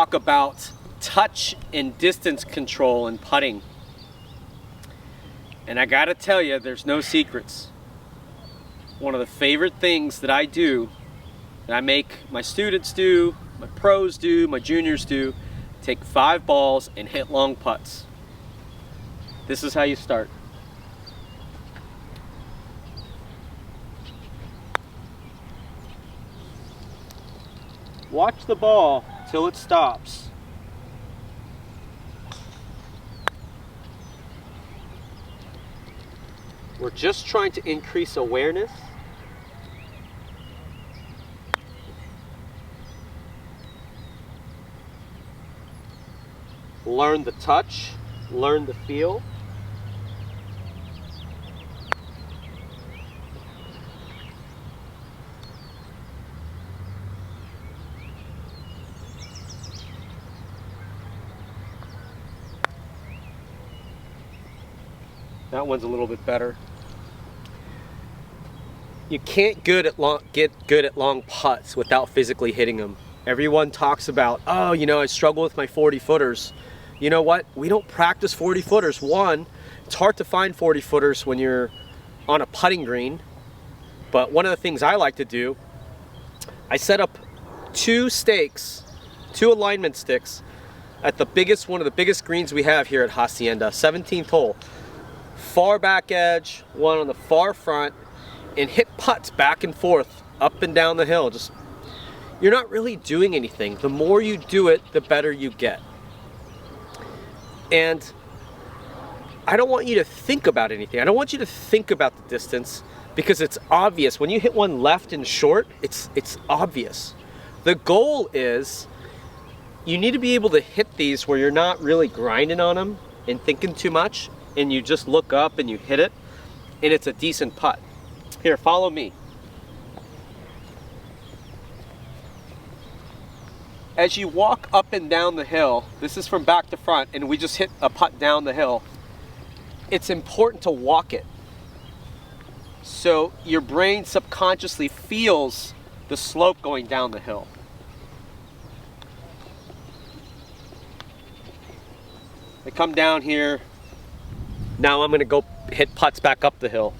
talk about touch and distance control in putting. And I gotta tell you, there's no secrets. One of the favorite things that I do, that I make my students do, my pros do, my juniors do, take 5 balls and hit long putts. This is how you start. Watch the ball till it stops. We're just trying to increase awareness. Learn the touch, learn the feel. That one's a little bit better. You can't get good at long putts without physically hitting them. Everyone talks about, oh, you know, I struggle with my 40 footers. You know what? We don't practice 40 footers. One, it's hard to find 40 footers when you're on a putting green. But one of the things I like to do, I set up 2 stakes, 2 alignment sticks at one of the biggest greens we have here at Hacienda, 17th hole. Far back edge, one on the far front, and hit putts back and forth, up and down the hill. Just, you're not really doing anything. The more you do it, the better you get. And I don't want you to think about anything. I don't want you to think about the distance, because it's obvious. When you hit one left and short, it's obvious. The goal is you need to be able to hit these where you're not really grinding on them and thinking too much, and you just look up and you hit it, and it's a decent putt. Here, follow me. As you walk up and down the hill, this is from back to front, and we just hit a putt down the hill, it's important to walk it. So your brain subconsciously feels the slope going down the hill. I come down here. Now I'm gonna go hit putts back up the hill.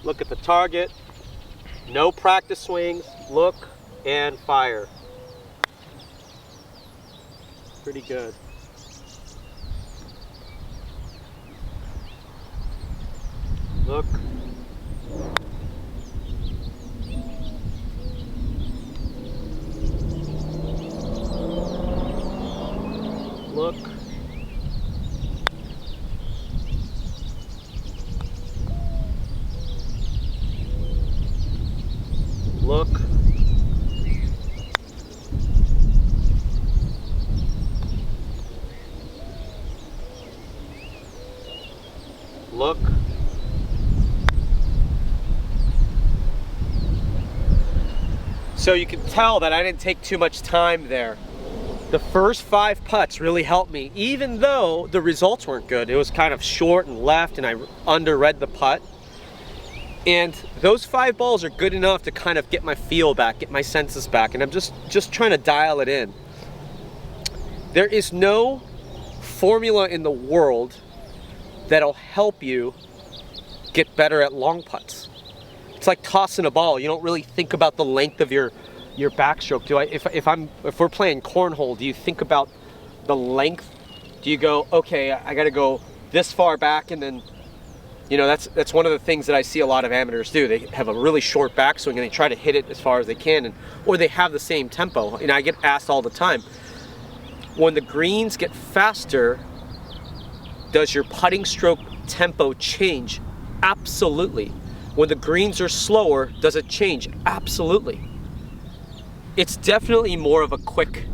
Look at the target. No practice swings. Look and fire. Pretty good. Look. Look. Look. Look. So you can tell that I didn't take too much time there. The first 5 putts really helped me, even though the results weren't good. It was kind of short and left, and I underread the putt. And those 5 balls are good enough to kind of get my feel back, get my senses back, and I'm just trying to dial it in. There is no formula in the world that'll help you get better at long putts. It's like tossing a ball. You don't really think about the length of your backstroke. If we're playing cornhole, do you think about the length? Do you go, okay, I got to go this far back, and then, you know, that's one of the things that I see a lot of amateurs do. They have a really short backswing and they try to hit it as far as they can, or they have the same tempo. And I get asked all the time, when the greens get faster, does your putting stroke tempo change? Absolutely. When the greens are slower, does it change? Absolutely. It's definitely more of a quick.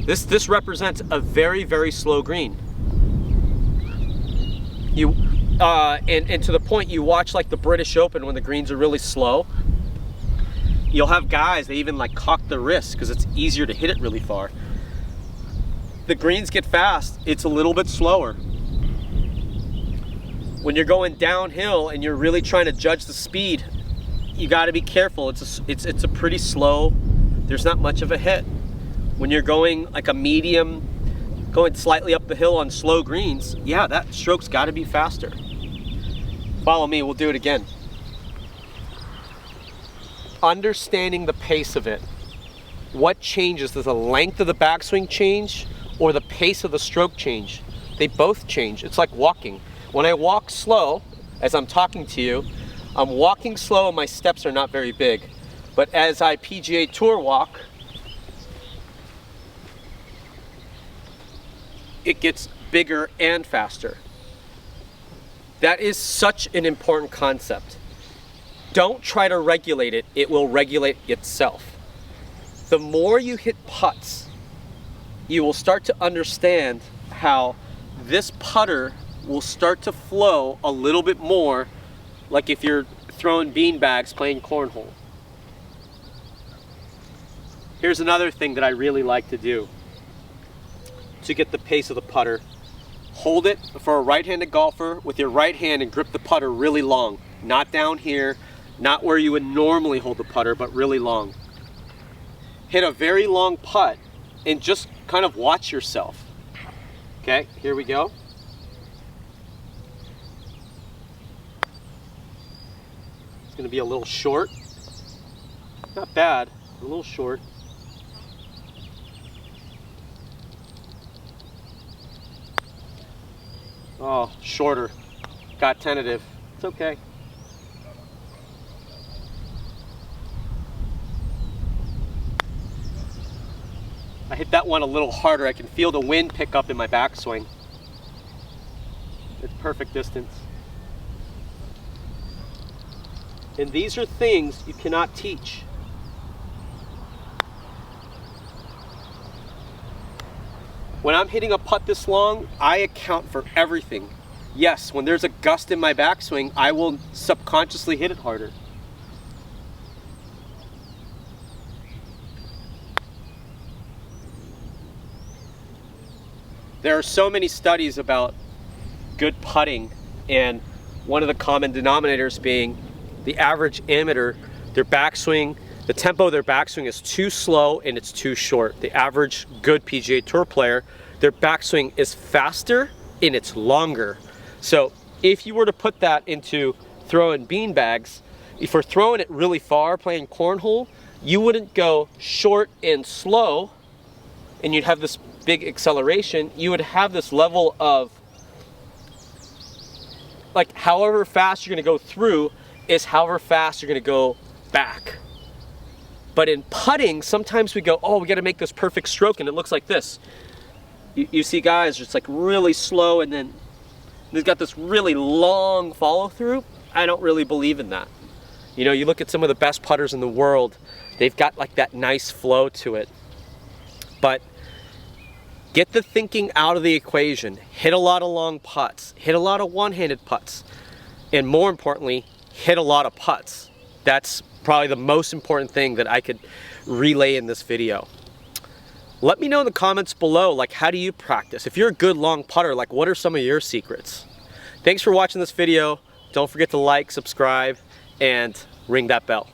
This represents a very, very slow green. And to the point, you watch like the British Open when the greens are really slow. You'll have guys, they even like cock the wrist because it's easier to hit it really far. The greens get fast, it's a little bit slower. When you're going downhill and you're really trying to judge the speed, you got to be careful. It's a pretty slow, there's not much of a hit. When you're going like a medium, going slightly up the hill on slow greens, yeah, that stroke's got to be faster. Follow me, we'll do it again. Understanding the pace of it. What changes? Does the length of the backswing change or the pace of the stroke change? They both change. It's like walking. When I walk slow, as I'm talking to you, I'm walking slow and my steps are not very big. But as I PGA Tour walk, it gets bigger and faster. That is such an important concept. Don't try to regulate it, it will regulate itself. The more you hit putts, you will start to understand how this putter will start to flow a little bit more, like if you're throwing beanbags playing cornhole. Here's another thing that I really like to do to get the pace of the putter. Hold it for a right-handed golfer with your right hand and grip the putter really long. Not down here, not where you would normally hold the putter, but really long. Hit a very long putt and just kind of watch yourself. Okay, here we go. It's gonna be a little short. Not bad, a little short. Oh, shorter. Got tentative. It's okay. I hit that one a little harder. I can feel the wind pick up in my backswing. It's perfect distance. And these are things you cannot teach. When I'm hitting a putt this long, I account for everything. Yes, when there's a gust in my backswing, I will subconsciously hit it harder. There are so many studies about good putting, and one of the common denominators being the average amateur, their backswing, the tempo of their backswing is too slow and it's too short. The average good PGA Tour player, their backswing is faster and it's longer. So if you were to put that into throwing beanbags, if we're throwing it really far playing cornhole, you wouldn't go short and slow and you'd have this big acceleration. You would have this level of, like, however fast you're gonna go through is however fast you're gonna go back. But in putting, sometimes we go, oh, we gotta make this perfect stroke, and it looks like this. You see guys just like really slow, and then they've got this really long follow through. I don't really believe in that. You know, you look at some of the best putters in the world, they've got like that nice flow to it. But get the thinking out of the equation. Hit a lot of long putts, hit a lot of one-handed putts, and more importantly, hit a lot of putts. That's probably the most important thing that I could relay in this video. Let me know in the comments below, like, how do you practice? If you're a good long putter, like, what are some of your secrets? Thanks for watching this video. Don't forget to like, subscribe, and ring that bell.